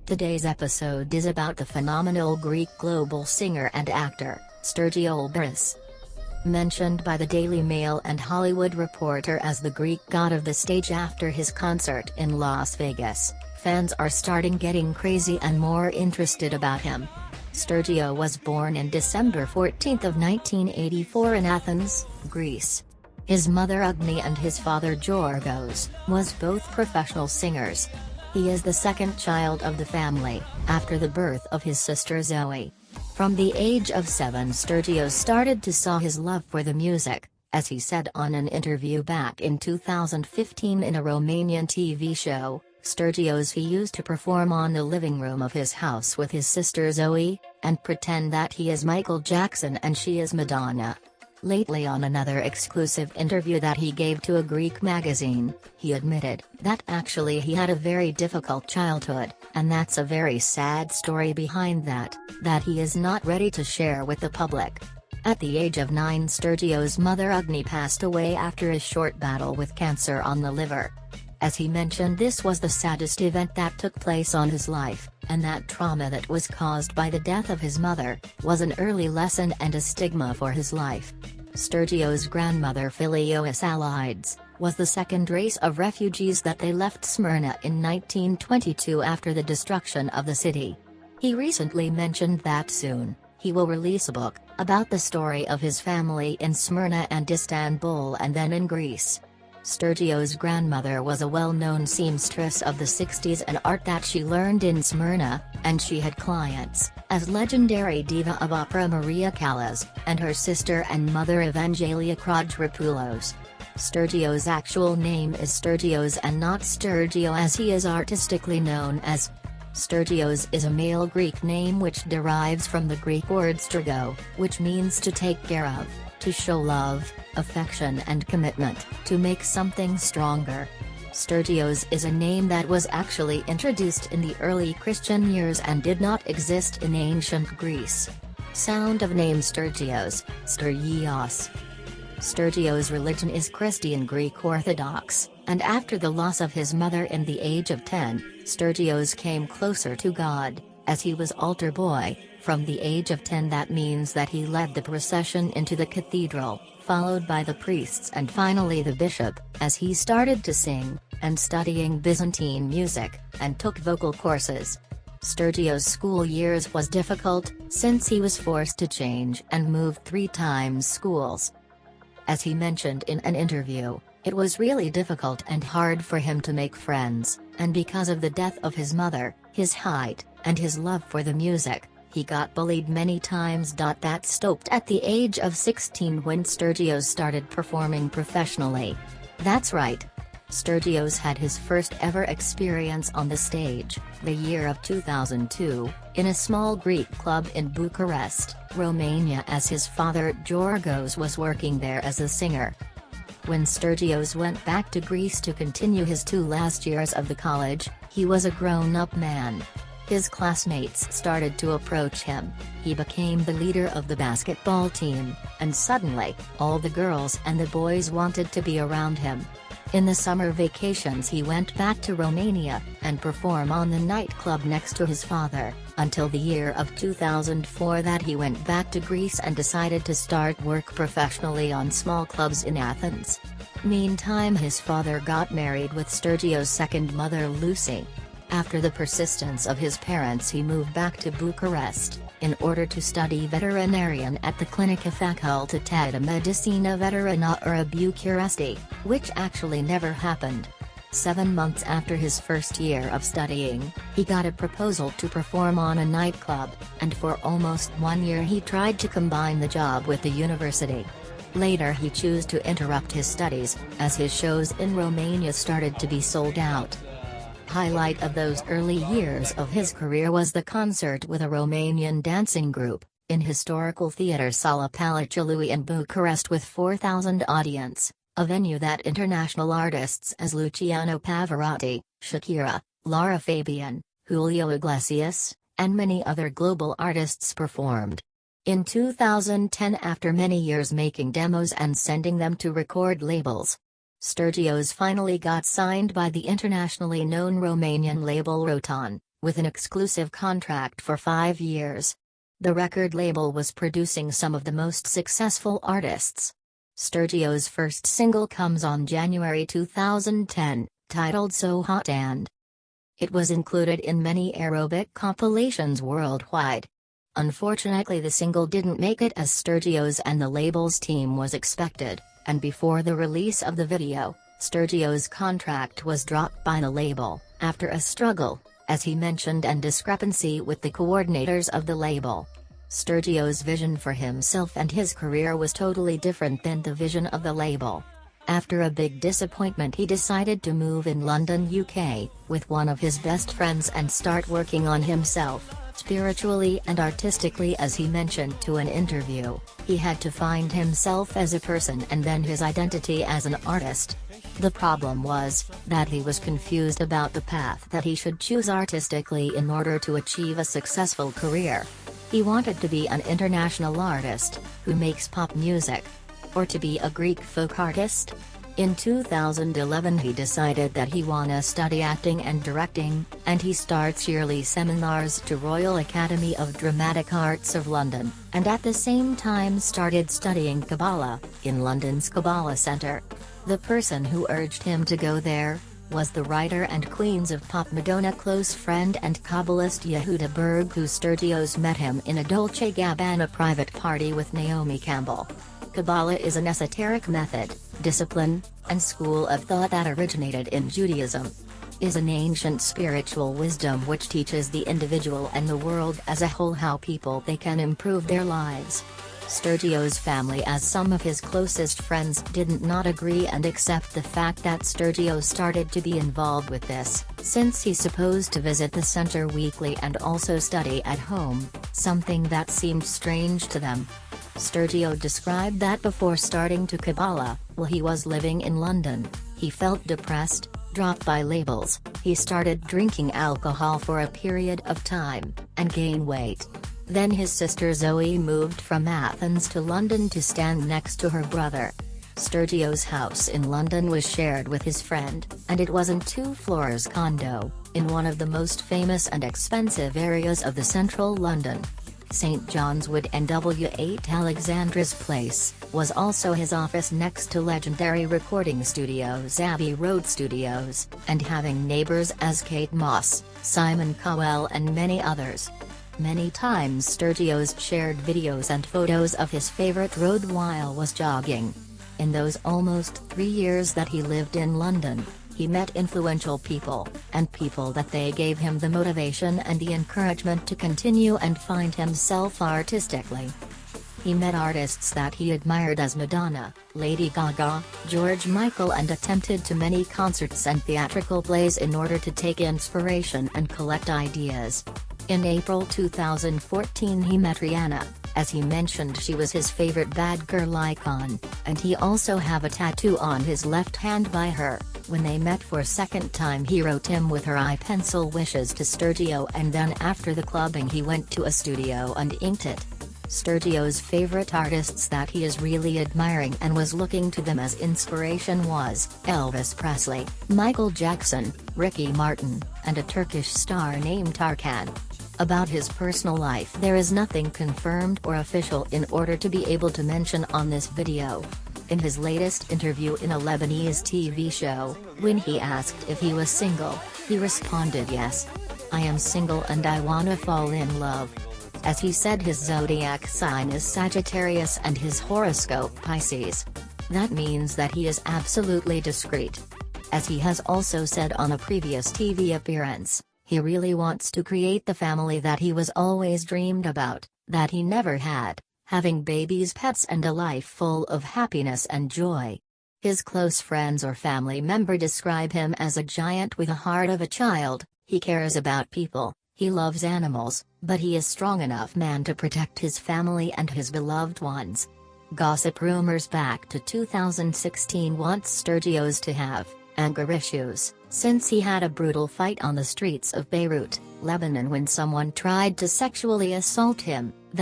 Today's episode is about the phenomenal Greek global singer and actor, Stergio Liberis. Mentioned by the Daily Mail and Hollywood Reporter as the Greek god of the stage after his concert in Las Vegas, fans are starting getting crazy and more interested about him. Stergio was born in December 14 of 1984 in Athens, Greece. His mother Agni and his father Georgos was both professional singers. He is the second child of the family, after the birth of his sister Zoe. From the age of 7, Stergio started to sow his love for the music, as he said on an interview back in 2015 in a Romanian TV show. He used to perform on the living room of his house with his sister Zoe, and pretend that he is Michael Jackson and she is Madonna. Lately, on another exclusive interview that he gave to a Greek magazine, he admitted that actually he had a very difficult childhood, and that's a very sad story behind that he is not ready to share with the public. At the age of 9, Stergio's mother Agni passed away after a short battle with cancer on the liver. As he mentioned, this was the saddest event that took place on his life, and that trauma that was caused by the death of his mother was an early lesson and a stigma for his life. Stergio's grandmother Philios Alides was the second race of refugees that they left Smyrna in 1922 after the destruction of the city. He recently mentioned that soon he will release a book about the story of his family in Smyrna and Istanbul and then in Greece. Stergio's grandmother was a well-known seamstress of the 60s, an art that she learned in Smyrna, and she had clients as legendary diva of opera Maria Callas, and her sister and mother Evangelia Krodropoulos. Stergio's actual name is Stergios and not Stergio as he is artistically known as. Stergios is a male Greek name which derives from the Greek word stergo, which means to take care of, to show love, affection and commitment, to make something stronger. Stergios is a name that was actually introduced in the early Christian years and did not exist in ancient Greece. Sound of name Stergios, Stergios. Stergio's religion is Christian Greek Orthodox, and after the loss of his mother in the age of 10, Stergios came closer to God, as he was altar boy. From the age of 10, that means that he led the procession into the cathedral, followed by the priests and finally the bishop, as he started to sing, and studying Byzantine music, and took vocal courses. Stergio's school years was difficult, since he was forced to change and move 3 times schools. As he mentioned in an interview, it was really difficult and hard for him to make friends, and because of the death of his mother, his height, and his love for the music, he got bullied many times. That stopped at the age of 16 when Stergios started performing professionally. That's right. Stergios had his first ever experience on the stage, the year of 2002, in a small Greek club in Bucharest, Romania, as his father Georgos was working there as a singer. When Stergios went back to Greece to continue his 2 last years of the college, he was a grown-up man. His classmates started to approach him, he became the leader of the basketball team, and suddenly, all the girls and the boys wanted to be around him. In the summer vacations he went back to Romania, and performed on the nightclub next to his father, until the year of 2004 that he went back to Greece and decided to start work professionally on small clubs in Athens. Meantime, his father got married with Stergio's second mother Lucy. After the persistence of his parents, he moved back to Bucharest, in order to study veterinarian at the Clinica Facultatea de Medicina Veterinară Bucuresti, which actually never happened. 7 months after his first year of studying, he got a proposal to perform on a nightclub, and for almost 1 year he tried to combine the job with the university. Later he chose to interrupt his studies, as his shows in Romania started to be sold out. Highlight of those early years of his career was the concert with a Romanian dancing group, in historical theatre Sala Palatului in Bucharest with 4,000 audience, a venue that international artists as Luciano Pavarotti, Shakira, Lara Fabian, Julio Iglesias, and many other global artists performed. In 2010, after many years making demos and sending them to record labels, Stergios finally got signed by the internationally known Romanian label Roton, with an exclusive contract for 5 years. The record label was producing some of the most successful artists. Stergio's first single comes on January 2010, titled So Hot and it was included in many aerobic compilations worldwide. Unfortunately, the single didn't make it as Stergio's and the label's team was expected, and before the release of the video, Stergio's contract was dropped by the label, after a struggle, as he mentioned, and discrepancy with the coordinators of the label. Stergio's vision for himself and his career was totally different than the vision of the label. After a big disappointment, he decided to move in London, UK, with one of his best friends and start working on himself, spiritually and artistically. As he mentioned to an interview, he had to find himself as a person and then his identity as an artist. The problem was that he was confused about the path that he should choose artistically in order to achieve a successful career. He wanted to be an international artist, who makes pop music, or to be a Greek folk artist. In 2011 he decided that he wanna study acting and directing, and he starts yearly seminars to Royal Academy of Dramatic Arts of London, and at the same time started studying Kabbalah, in London's Kabbalah Centre. The person who urged him to go there was the writer and Queens of Pop Madonna close friend and Kabbalist Yehuda Berg, who Stergio's met him in a Dolce & Gabbana private party with Naomi Campbell. Kabbalah is an esoteric method, discipline, and school of thought that originated in Judaism. Is an ancient spiritual wisdom which teaches the individual and the world as a whole how people they can improve their lives. Stergio's family, as some of his closest friends, didn't not agree and accept the fact that Stergio started to be involved with this, since he's supposed to visit the center weekly and also study at home, something that seemed strange to them. Stergio described that before starting to Kabbalah, while he was living in London, he felt depressed, dropped by labels, he started drinking alcohol for a period of time, and gained weight. Then his sister Zoe moved from Athens to London to stand next to her brother. Stergio's house in London was shared with his friend, and it was a 2-floors condo, in one of the most famous and expensive areas of the central London. St. John's Wood NW8 Alexandra's Place was also his office next to legendary recording studios Abbey Road Studios, and having neighbors as Kate Moss, Simon Cowell and many others. Many times Stergio's shared videos and photos of his favorite road while was jogging. In those almost 3 years that he lived in London, he met influential people, and people that they gave him the motivation and the encouragement to continue and find himself artistically. He met artists that he admired as Madonna, Lady Gaga, George Michael, and attended to many concerts and theatrical plays in order to take inspiration and collect ideas. In April 2014 he met Rihanna. As he mentioned, she was his favorite bad girl icon, and he also have a tattoo on his left hand by her. When they met for a second time, he wrote him with her eye pencil wishes to Stergio, and then after the clubbing he went to a studio and inked it. Stergio's favorite artists that he is really admiring and was looking to them as inspiration was Elvis Presley, Michael Jackson, Ricky Martin, and a Turkish star named Tarkan. About his personal life there is nothing confirmed or official in order to be able to mention on this video. In his latest interview in a Lebanese TV show, when he asked if he was single, he responded, "Yes. I am single and I wanna fall in love." As he said, his zodiac sign is Sagittarius and his horoscope Pisces. That means that he is absolutely discreet. As he has also said on a previous TV appearance, he really wants to create the family that he was always dreamed about, that he never had, having babies, pets, and a life full of happiness and joy. His close friends or family member describe him as a giant with a heart of a child. He cares about people, he loves animals, but he is strong enough man to protect his family and his beloved ones. Gossip rumors back to 2016 wants Stergio's to have anger issues, since he had a brutal fight on the streets of Beirut, Lebanon, when someone tried to sexually assault him.